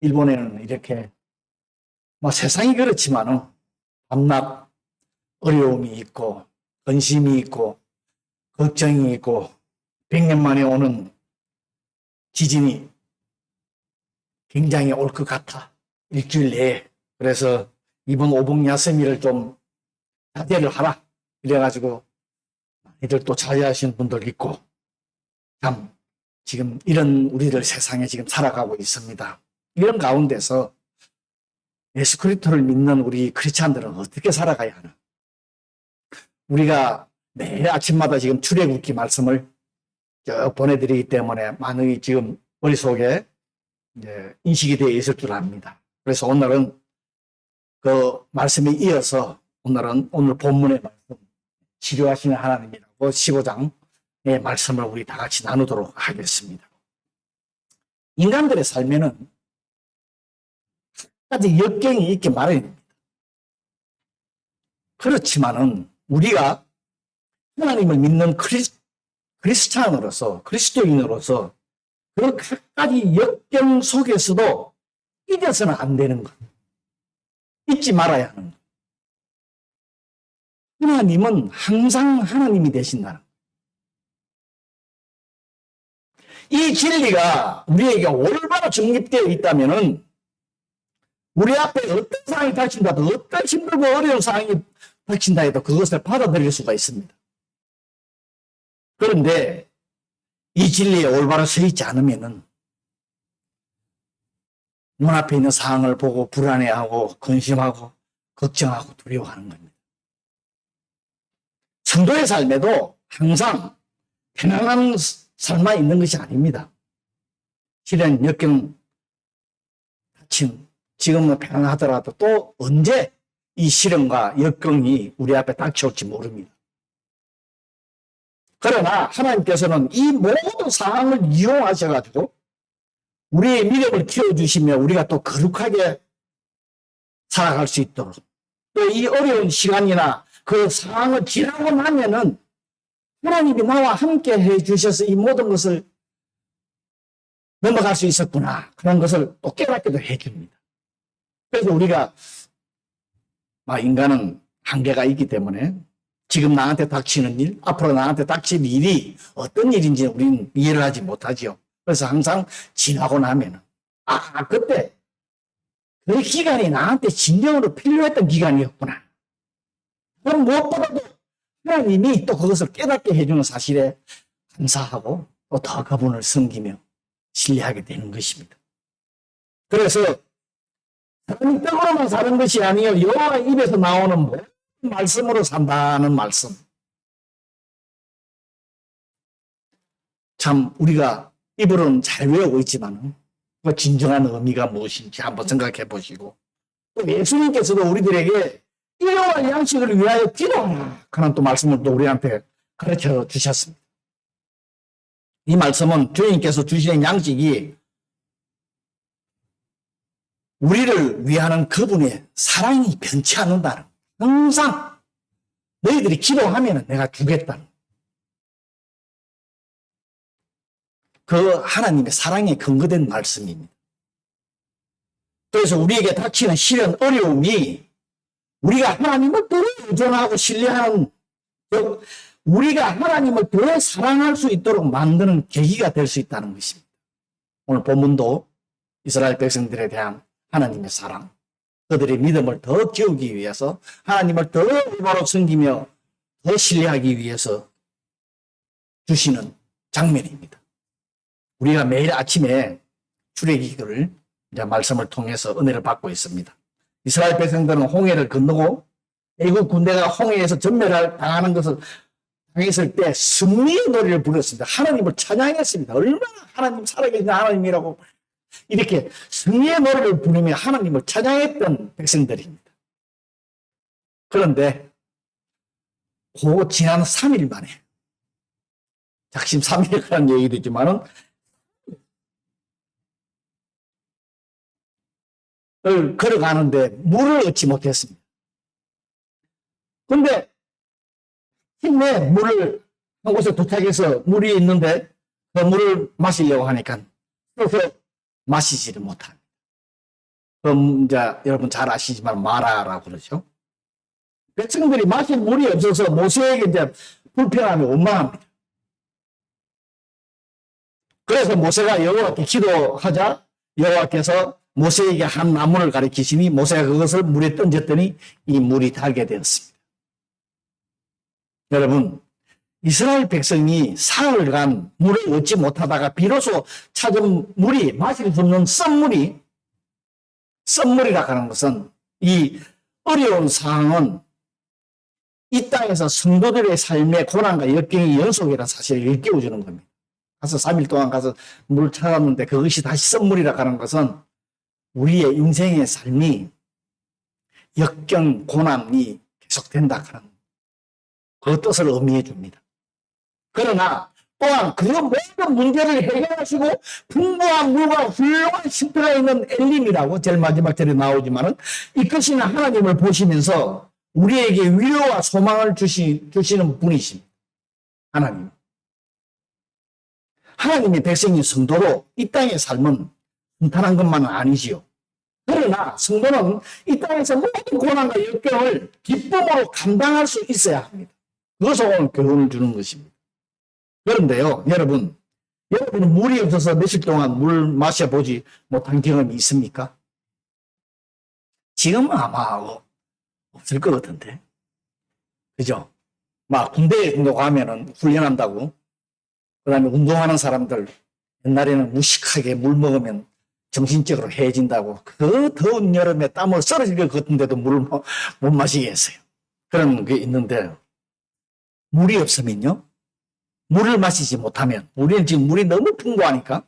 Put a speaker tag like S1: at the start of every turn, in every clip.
S1: 일본에는 이렇게 뭐 세상이 그렇지만은 밤낮 어려움이 있고 근심이 있고 걱정이 있고 100년 만에 오는 지진이 굉장히 올 것 같아. 일주일 내에. 그래서 이번 오봉 야스미를 좀 자제를 하라. 이래가지고 애들 또 자제하시는 분들 있고 참 지금 이런 우리들 세상에 지금 살아가고 있습니다. 이런 가운데서 예수 그리스도를 믿는 우리 크리스찬들은 어떻게 살아가야 하나? 우리가 매일 아침마다 지금 출애굽기 말씀을 쭉 보내드리기 때문에 많이 지금 머릿속에 이제 인식이 되어 있을 줄 압니다. 그래서 오늘은 그 말씀에 이어서 오늘 본문의 말씀, 치료하시는 하나님이라고 15장의 말씀을 우리 다 같이 나누도록 하겠습니다. 인간들의 삶에는 한 가지 역경이 있게 마련입니다. 그렇지만은 우리가 하나님을 믿는 크리스찬으로서, 그리스도인으로서 그 각가지 역경 속에서도 잊어서는 안 되는 것. 잊지 말아야 하는 것. 하나님은 항상 하나님이 되신다는 것. 이 진리가 우리에게 올바로 정립되어 있다면은 우리 앞에 어떤 상황이 닥친다도 어떤 힘들고 어려운 상황이 닥친다 해도 그것을 받아들일 수가 있습니다. 그런데 이 진리에 올바로 서 있지 않으면은 눈앞에 있는 상황을 보고 불안해하고 근심하고 걱정하고 두려워하는 겁니다. 성도의 삶에도 항상 편안한 삶만 있는 것이 아닙니다. 실현, 역경, 다침, 지금은 편안하더라도 또 언제 이 시련과 역경이 우리 앞에 닥쳐올지 모릅니다. 그러나 하나님께서는 이 모든 상황을 이용하셔가지고 우리의 믿음을 키워주시며 우리가 또 거룩하게 살아갈 수 있도록 또 이 어려운 시간이나 그 상황을 지나고 나면은 하나님이 나와 함께 해주셔서 이 모든 것을 넘어갈 수 있었구나. 그런 것을 또 깨닫게도 해줍니다. 그래서 우리가 인간은 한계가 있기 때문에 지금 나한테 닥치는 일, 앞으로 나한테 닥칠 일이 어떤 일인지 우리는 이해를 하지 못하지요. 그래서 항상 지나고 나면은 그때 그 기간이 나한테 진정으로 필요했던 기간이었구나. 그럼 무엇보다도 하나님이 또 그것을 깨닫게 해주는 사실에 감사하고 또 더 그분을 섬기며 신뢰하게 되는 것입니다. 그래서 사람이 떡으로만 사는 것이 아니요 여호와 입에서 나오는 모든 말씀으로 산다는 말씀. 참 우리가 입으로는 잘 외우고 있지만 그 진정한 의미가 무엇인지 한번 생각해 보시고 또 예수님께서도 우리들에게 일용할 양식을 위하여 기도하라. 그런 또 말씀을 또 우리한테 가르쳐 주셨습니다. 이 말씀은 주님께서 주시는 양식이 우리를 위하는 그분의 사랑이 변치 않는다는 항상 너희들이 기도하면 내가 주겠다는 그 하나님의 사랑에 근거된 말씀입니다. 그래서 우리에게 닥치는 시련, 어려움이 우리가 하나님을 더 의존하고 신뢰하는 우리가 하나님을 더 사랑할 수 있도록 만드는 계기가 될 수 있다는 것입니다. 오늘 본문도 이스라엘 백성들에 대한 하나님의 사랑, 그들의 믿음을 더 키우기 위해서 하나님을 더 올바로 섬기며 더 신뢰하기 위해서 주시는 장면입니다. 우리가 매일 아침에 출애굽기를 이제 말씀을 통해서 은혜를 받고 있습니다. 이스라엘 백성들은 홍해를 건너고 애국 군대가 홍해에서 전멸을 당하는 것을 당했을 때 승리의 노래를 불렀습니다. 하나님을 찬양했습니다. 얼마나 하나님 살아계신 하나님이라고 이렇게 승리의 노래를 부르며 하나님을 찬양했던 백성들입니다. 그런데 그 지난 3일 만에 작심 3일이라는 얘기도 있지만은 걸어가는데 물을 얻지 못했습니다. 근데 힘내 물을 한 곳에 도착해서 물이 있는데 그 물을 마시려고 하니까 그래서 마시지를 못합니다. 이제 여러분 잘 아시지만 마라라고 그러죠. 백성들이 마실 물이 없어서 모세에게 이제 불평하며 원망합니다. 그래서 모세가 여호와께 기도하자 여호와께서 모세에게 한 나무를 가리키시니 모세가 그것을 물에 던졌더니 이 물이 달게 되었습니다. 여러분, 이스라엘 백성이 사흘간 물을 얻지 못하다가 비로소 찾은 물이 마실 수 없는 썸물이라 하는 것은 이 어려운 상황은 이 땅에서 성도들의 삶의 고난과 역경의 연속이라는 사실을 일깨워주는 겁니다. 가서 3일 동안 가서 물 찾았는데 그것이 다시 썸물이라 하는 것은 우리의 인생의 삶이 역경, 고난이 계속된다 하는 그 뜻을 의미해 줍니다. 그러나 또한 그 모든 문제를 해결하시고 풍부한 물과 훌륭한 쉼터가 있는 엘림이라고 제일 마지막 절에 나오지만은 이끄시는 하나님을 보시면서 우리에게 위로와 소망을 주시는 분이십니다. 하나님. 하나님의 백성인 성도로 이 땅의 삶은 순탄한 것만은 아니지요. 그러나 성도는 이 땅에서 모든 고난과 역경을 기쁨으로 감당할 수 있어야 합니다. 그것을 오늘 교훈을 주는 것입니다. 그런데요, 여러분은 물이 없어서 며칠 동안 물 마셔보지 못한 경험이 있습니까? 지금은 아마 없을 것 같은데. 그죠? 막 군대에 가면은 훈련한다고. 그 다음에 운동하는 사람들, 옛날에는 무식하게 물 먹으면 정신적으로 해진다고. 그 더운 여름에 땀을 썰어질 것 같은데도 물을 못 마시게 했어요. 그런 게 있는데, 물이 없으면요? 물을 마시지 못하면, 우리는 지금 물이 너무 풍부하니까,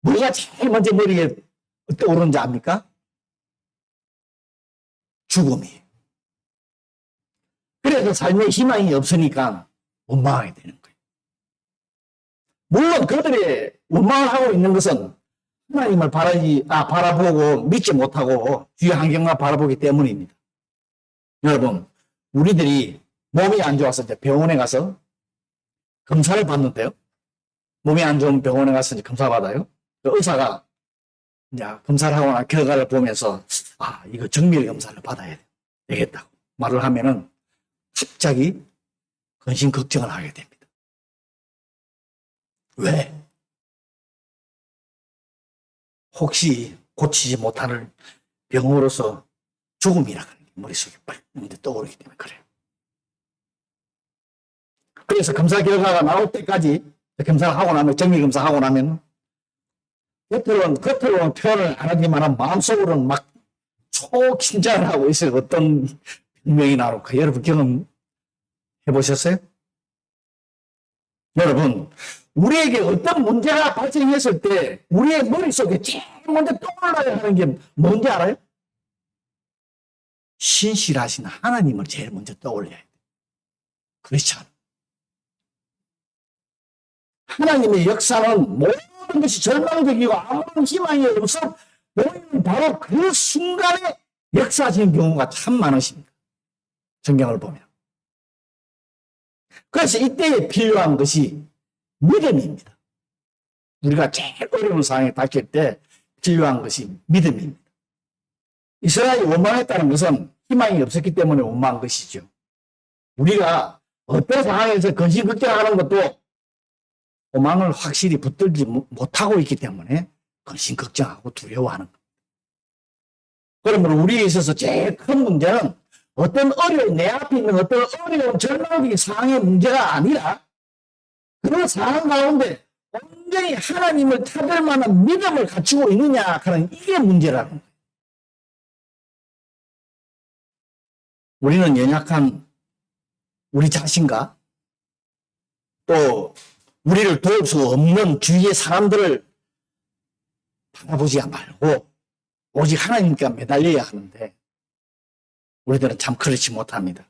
S1: 뭐가 제일 먼저 머리에 떠오르는지 압니까? 죽음이. 그래서 삶의 희망이 없으니까 원망하게 되는 거예요. 물론 그들이 원망을 하고 있는 것은 하나님을 바라보고 믿지 못하고 주위 환경만 바라보기 때문입니다. 여러분, 우리들이 몸이 안 좋아서 이제 병원에 가서 검사를 받는데요. 몸이 안 좋은 병원에 가서 이제 검사 받아요. 그 의사가 이제 검사를 하고 난 결과를 보면서 이거 정밀 검사를 받아야 되겠다고 말을 하면은 갑자기 근심 걱정을 하게 됩니다. 왜? 혹시 고치지 못하는 병으로서 죽음이라는 게 머릿속에 빨리 떠오르기 때문에 그래요. 그래서 검사 결과가 나올 때까지 검사를 하고 나면 정밀 검사하고 나면 겉으로는 표현을 안 하지만 마음속으로는 막 초긴장을 하고 있어요. 어떤 병명이 나올까. 여러분 경험해 보셨어요? 여러분, 우리에게 어떤 문제가 발생했을 때 우리의 머릿속에 제일 먼저 떠올라야 하는 게 뭔지 알아요? 신실하신 하나님을 제일 먼저 떠올려야 돼요. 그렇지 않아요. 하나님의 역사는 모든 것이 절망적이고 아무런 희망이 없어 보이는 바로 그 순간에 역사하시는 경우가 참 많으십니다. 성경을 보면. 그래서 이때에 필요한 것이 믿음입니다. 우리가 제일 어려운 상황에 닥칠 때 필요한 것이 믿음입니다. 이스라엘이 원망했다는 것은 희망이 없었기 때문에 원망한 것이죠. 우리가 어떤 상황에서 근심 걱정하는 것도 소망을 확실히 붙들지 못하고 있기 때문에 근심 걱정하고 두려워하는 겁니다. 그러면 우리에 있어서 제일 큰 문제는 내 앞에 있는 어떤 어려운 절망적인 상황의 문제가 아니라 그런 상황 가운데 온전히 하나님을 찾을 만한 믿음을 갖추고 있느냐 하는 이게 문제라는 거예요. 우리는 연약한 우리 자신과 또 우리를 도울 수 없는 주위의 사람들을 바라보지 말고 오직 하나님께 매달려야 하는데 우리들은 참 그렇지 못합니다.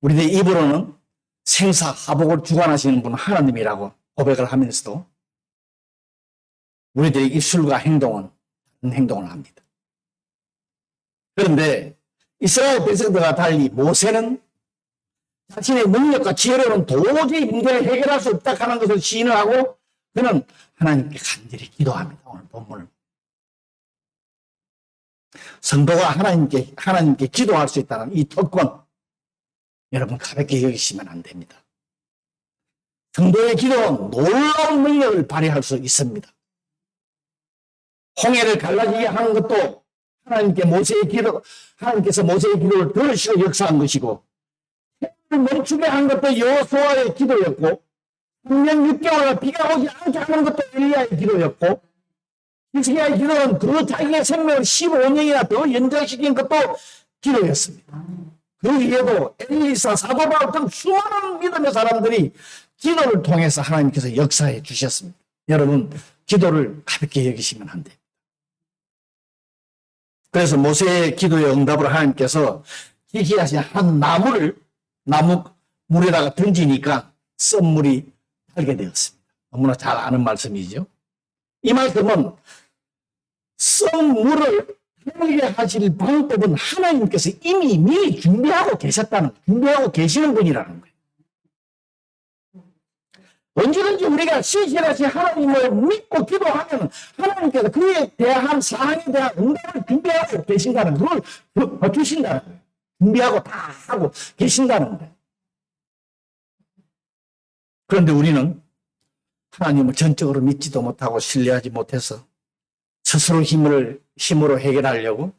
S1: 우리들 입으로는 생사하복을 주관하시는 분은 하나님이라고 고백을 하면서도 우리들의 입술과 행동은 다른 행동을 합니다. 그런데 이스라엘 백성들과 달리 모세는 자신의 능력과 지혜로는 도저히 문제를 해결할 수 없다 하는 것을 시인을 하고 그는 하나님께 간절히 기도합니다. 오늘 본문을 성도가 하나님께 기도할 수 있다는 이 특권, 여러분 가볍게 여기시면 안 됩니다. 성도의 기도는 놀라운 능력을 발휘할 수 있습니다. 홍해를 갈라지게 하는 것도 하나님께서 모세의 기도를 들으시고 역사한 것이고, 해를 멈추게 한 것도 여호수아의 기도였고, 3년 6개월 비가 오지 않게 하는 것도 엘리야의 기도였고, 히스기야의 기도는 그 자기의 생명을 15년이나 더 연장시킨 것도 기도였습니다. 그 위에도 엘리사, 사도 바울 등 수많은 믿음의 사람들이 기도를 통해서 하나님께서 역사해 주셨습니다. 여러분, 기도를 가볍게 여기시면 안 돼요. 그래서 모세의 기도의 응답으로 하나님께서 기기하신 한 물에다가 던지니까 썸물이 달게 되었습니다. 너무나 잘 아는 말씀이죠. 이 말씀은 썸물을 달게 하실 방법은 하나님께서 이미 미리 준비하고 계시는 분이라는 거예요. 언제든지 우리가 신실하신 하나님을 믿고 기도하면 하나님께서 그에 대한 사항에 대한 응답을 준비하고 계신다는 걸 주신다는 거예요. 준비하고 다 하고 계신다는 거예요. 그런데 우리는 하나님을 전적으로 믿지도 못하고 신뢰하지 못해서 스스로 힘으로 해결하려고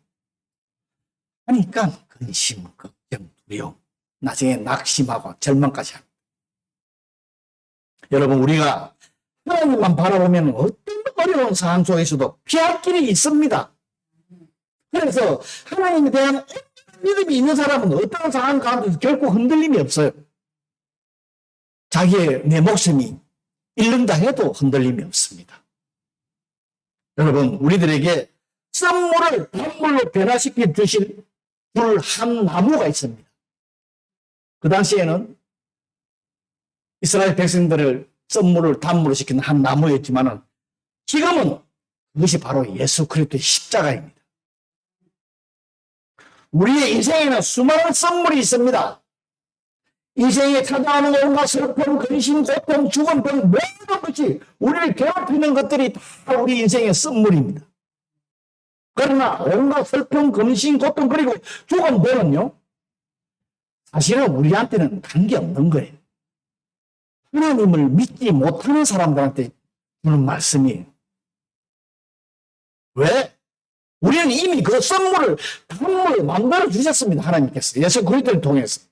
S1: 하니까 근심, 걱정, 두려움, 나중에 낙심하고 절망까지 합니다. 여러분, 우리가 하나님만 바라보면 어떤 어려운 상황 속에서도 피할 길이 있습니다. 그래서 하나님에 대한 믿음이 있는 사람은 어떤 상황 가운데서 결코 흔들림이 없어요. 내 목숨이 잃는다 해도 흔들림이 없습니다. 여러분, 우리들에게 썸물을 단물로 변화시켜 주실 한 나무가 있습니다. 그 당시에는 이스라엘 백성들을 썸물을 단물로 시키는 한 나무였지만은 지금은 그것이 바로 예수 그리스도의 십자가입니다. 우리의 인생에는 수많은 썸물이 있습니다. 인생에 찾아오는 온갖 슬픔, 근심, 고통, 죽음 등 모든 것이 우리를 괴롭히는 것들이 다 우리 인생의 썸물입니다. 그러나 온갖 슬픔, 근심, 고통 그리고 죽음들은요, 사실은 우리한테는 관계없는 거예요. 하나님을 믿지 못하는 사람들한테 주는 말씀이에요. 왜? 우리는 이미 그 썸물을 단물을 만들어 주셨습니다. 하나님께서 예수 그리스도를 통해서.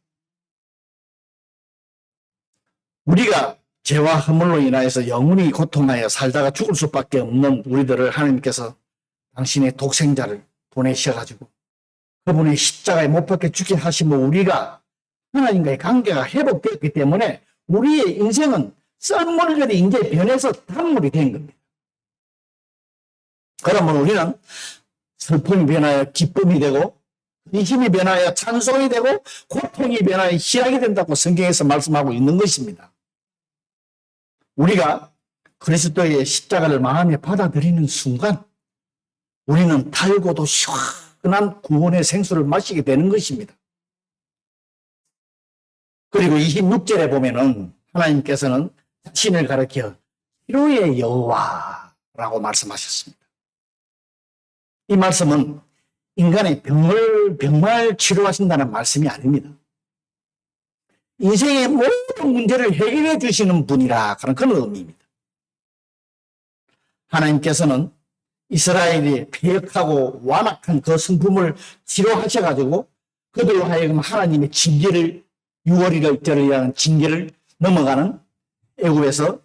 S1: 우리가 죄와 허물로 인하여서 영원히 고통하여 살다가 죽을 수밖에 없는 우리들을 하나님께서 당신의 독생자를 보내셔가지고 그분의 십자가에 못 박혀 죽게 하시면 우리가 하나님과의 관계가 회복되었기 때문에 우리의 인생은 썰물들이 이제 변해서 단물이 된 겁니다. 그러면 우리는 슬픔이 변하여 기쁨이 되고, 근심이 변하여 찬송이 되고, 고통이 변하여 희락이 된다고 성경에서 말씀하고 있는 것입니다. 우리가 그리스도의 십자가를 마음에 받아들이는 순간 우리는 달고도 시원한 구원의 생수를 마시게 되는 것입니다. 그리고 26절에 보면은 하나님께서는 자신을 가리켜 치료의 여호와라고 말씀하셨습니다. 이 말씀은 인간의 병을 치료하신다는 말씀이 아닙니다. 인생의 모든 문제를 해결해 주시는 분이라 하는 그런 의미입니다. 하나님께서는 이스라엘이 폐역하고 완악한 그 성품을 치료하셔가지고 그들로 하여금 하나님의 징계를 6월이라 절이라는 징계를 넘어가는 애굽에서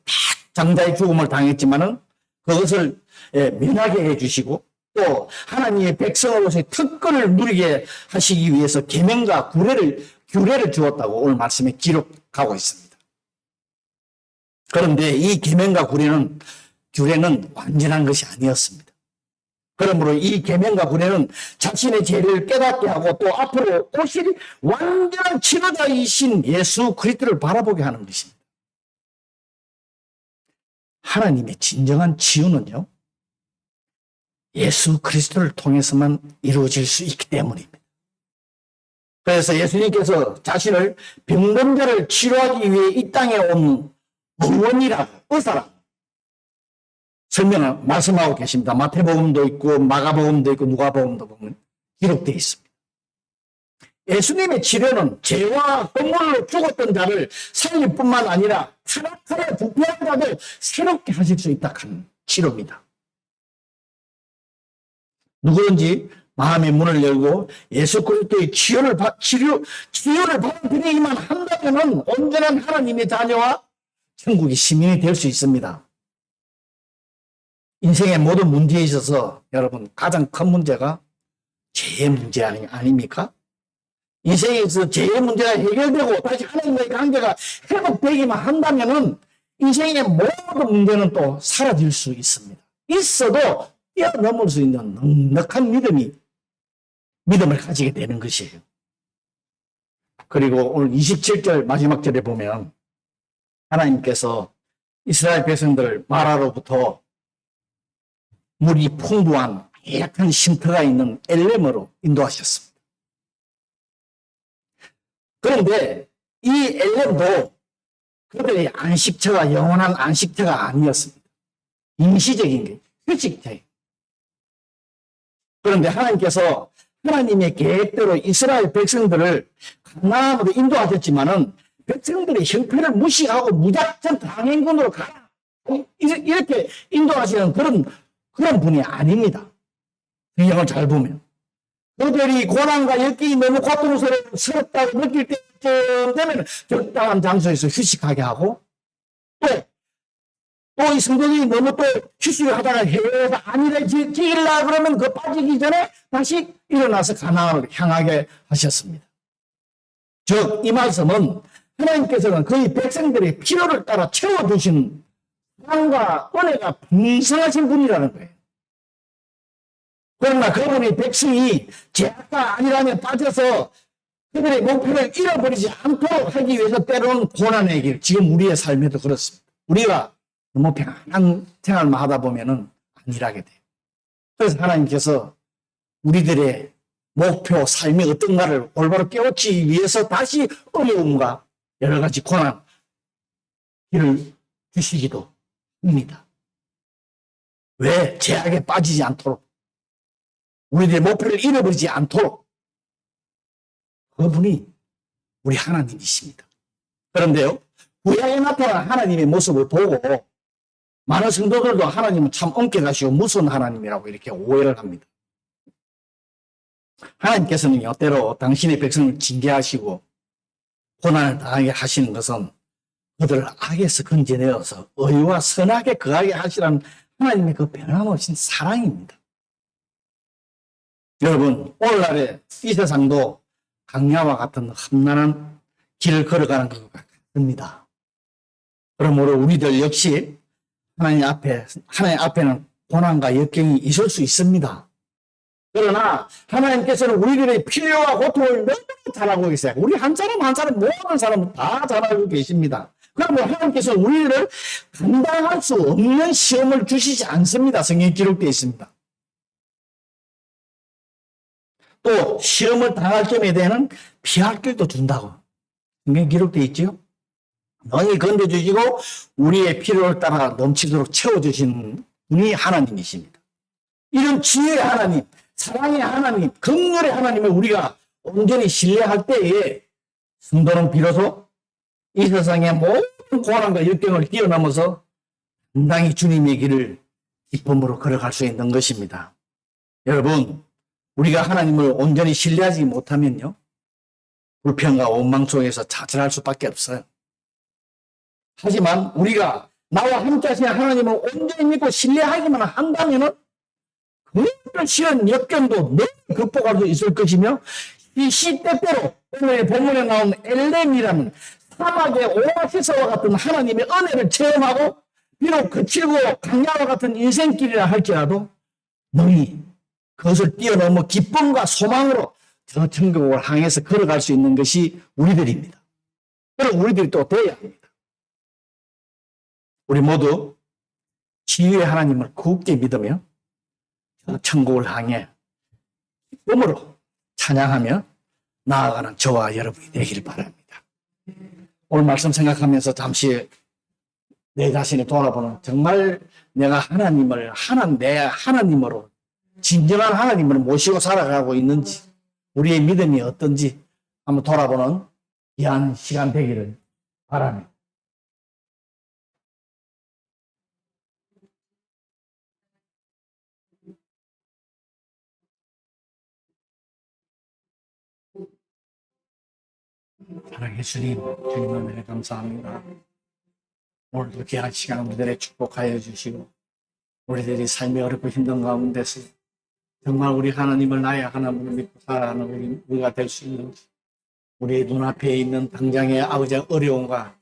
S1: 장자의 죽음을 당했지만은 그것을 면하게 해주시고 또 하나님의 백성으로서의 특권을 누리게 하시기 위해서 계명과 규례를 주었다고 오늘 말씀에 기록하고 있습니다. 그런데 이 계명과 규례는 완전한 것이 아니었습니다. 그러므로 이 계명과 규례는 자신의 죄를 깨닫게 하고 또 앞으로 오실 완전한 치료자이신 예수 그리스도를 바라보게 하는 것입니다. 하나님의 진정한 치유는요, 예수 그리스도를 통해서만 이루어질 수 있기 때문입니다. 그래서 예수님께서 자신을 병든 자를 치료하기 위해 이 땅에 온 의원이라고, 의사라고 설명을 말씀하고 계십니다. 마태복음도 있고 마가복음도 있고 누가복음도 보면 기록되어 있습니다. 예수님의 치료는 죄와 허물로 죽었던 자를 살릴 뿐만 아니라 타락하여 부패한 자도 새롭게 하실 수 있다 하는 치료입니다. 누구든지 마음의 문을 열고 예수 그리스도의 치료를 받아들이기만 한다면 온전한 하나님의 자녀와 천국의 시민이 될 수 있습니다. 인생의 모든 문제에 있어서 여러분 가장 큰 문제가 죄의 문제 아닙니까? 인생에서 죄의 문제가 해결되고 다시 하나님과의 관계가 회복되기만 한다면 인생의 모든 문제는 또 사라질 수 있습니다. 있어도 뛰어넘을 수 있는 넉넉한 믿음을 가지게 되는 것이에요. 그리고 오늘 27절 마지막 절에 보면 하나님께서 이스라엘 백성들 마라로부터 물이 풍부한 약한 쉼터가 있는 엘렘으로 인도하셨습니다. 그런데 이 엘렘도 그들의 안식처가 영원한 안식처가 아니었습니다. 임시적인 게 휴식처예요. 그런데 하나님께서 하나님의 계획대로 이스라엘 백성들을 가나안으로 인도하셨지만은 백성들의 형편을 무시하고 무작정 강행군으로 가라 이렇게 인도하시는 그런 분이 아닙니다. 성경을 잘 보면 그들이 고난과 역경이 너무 고통스럽다고 느낄 때쯤 되면 적당한 장소에서 휴식하게 하고 또 이 성도들이 너무 또 휴식을 하다가 해외에서 안일해 지기려 그러면 그 빠지기 전에 다시 일어나서 가나안으로 향하게 하셨습니다. 즉 이 말씀은 하나님께서는 그의 백성들의 필요를 따라 채워주시는 사랑과 은혜가 풍성하신 분이라는 거예요. 그러나 그분이 백성이 죄악과 안일함에 빠져서 그들의 목표를 잃어버리지 않도록 하기 위해서 때로는 고난의 길, 지금 우리의 삶에도 그렇습니다. 우리가 너무 편안한 생활만 하다 보면은 안일하게 돼요. 그래서 하나님께서 우리들의 목표, 삶이 어떤가를 올바로 깨우치기 위해서 다시 어려움과 여러 가지 고난, 길을 주시기도 합니다. 왜? 죄악에 빠지지 않도록. 우리들의 목표를 잃어버리지 않도록. 그분이 우리 하나님이십니다. 그런데요, 구약에 나타난 하나님의 모습을 보고 많은 성도들도 하나님은 참 엄격하시고 무서운 하나님이라고 이렇게 오해를 합니다. 하나님께서는요, 때로 당신의 백성을 징계하시고 고난을 당하게 하시는 것은 그들을 악에서 건져내어서 의와 선하게 거하게 하시라는 하나님의 그 변함없인 사랑입니다. 여러분, 오늘날의 이 세상도 강야와 같은 험난한 길을 걸어가는 것 같습니다. 그러므로 우리들 역시 하나님 앞에는 고난과 역경이 있을 수 있습니다. 그러나 하나님께서는 우리들의 필요와 고통을 너무 잘 알고 계세요. 우리 한 사람 한 사람 모든 사람은 다 잘 알고 계십니다. 그러면 하나님께서는 우리를 감당할 수 없는 시험을 주시지 않습니다. 성경에 기록되어 있습니다. 또 시험을 당할 점에 대한 피할 길도 준다고 성경에 기록되어 있죠. 너희 건져주시고 우리의 필요를 따라 넘치도록 채워주시는 분이 하나님이십니다. 이런 지혜의 하나님, 사랑의 하나님, 긍휼의 하나님을 우리가 온전히 신뢰할 때에 성도는 비로소 이 세상의 모든 고난과 역경을 뛰어넘어서 당당히 주님의 길을 기쁨으로 걸어갈 수 있는 것입니다. 여러분, 우리가 하나님을 온전히 신뢰하지 못하면요, 불평과 원망 속에서 좌절할 수밖에 없어요. 하지만 우리가 나와 함께 하시는 하나님을 온전히 믿고 신뢰하기만 한다면은 그 싫은 역경도 너무 극복할 수 있을 것이며 이 시때때로 오늘 본문에 나온 엘렘이라는 사막의 오아시스와 같은 하나님의 은혜를 체험하고 비록 거칠고 강야와 같은 인생길이라 할지라도 너희 그것을 뛰어넘어 기쁨과 소망으로 저 천국을 향해서 걸어갈 수 있는 것이 우리들입니다. 그럼 우리들이 또 되어야 합니다. 우리 모두 지혜의 하나님을 굳게 믿으며 저 천국을 향해 기쁨으로 찬양하며 나아가는 저와 여러분이 되기를 바랍니다. 오늘 말씀 생각하면서 잠시 내 자신을 돌아보는 정말 내가 하나님을 내 하나님으로 진정한 하나님을 모시고 살아가고 있는지, 우리의 믿음이 어떤지 한번 돌아보는 귀한 시간 되기를 바랍니다. 사랑해 주님, 주님 은혜 감사합니다. 오늘도 귀한 시간 우리들의 축복하여 주시고, 우리들이 삶이 어렵고 힘든 가운데서 정말 우리 하나님을 나의 하나님을 믿고 살아가는 우리가 될 수 있는지, 우리의 눈앞에 있는 당장의 아버지의 어려움과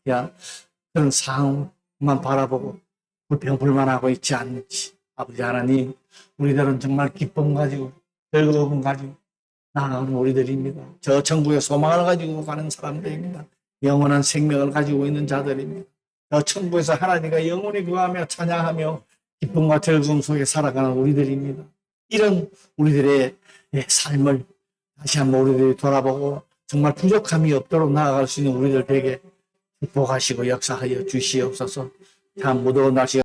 S1: 그런 상황만 바라보고 불평불만하고 있지 않는지, 아버지 하나님, 우리들은 정말 기쁨 가지고 즐거움 가지고 나아가는 우리들입니다. 저 천국의 소망을 가지고 가는 사람들입니다. 영원한 생명을 가지고 있는 자들입니다. 저 천국에서 하나님과 영원히 구하며 찬양하며 기쁨과 즐거움 속에 살아가는 우리들입니다. 이런 우리들의 삶을 다시 한번 우리들이 돌아보고 정말 부족함이 없도록 나아갈 수 있는 우리들 되게 축복하시고 역사하여 주시옵소서. 참 무더운 날씨가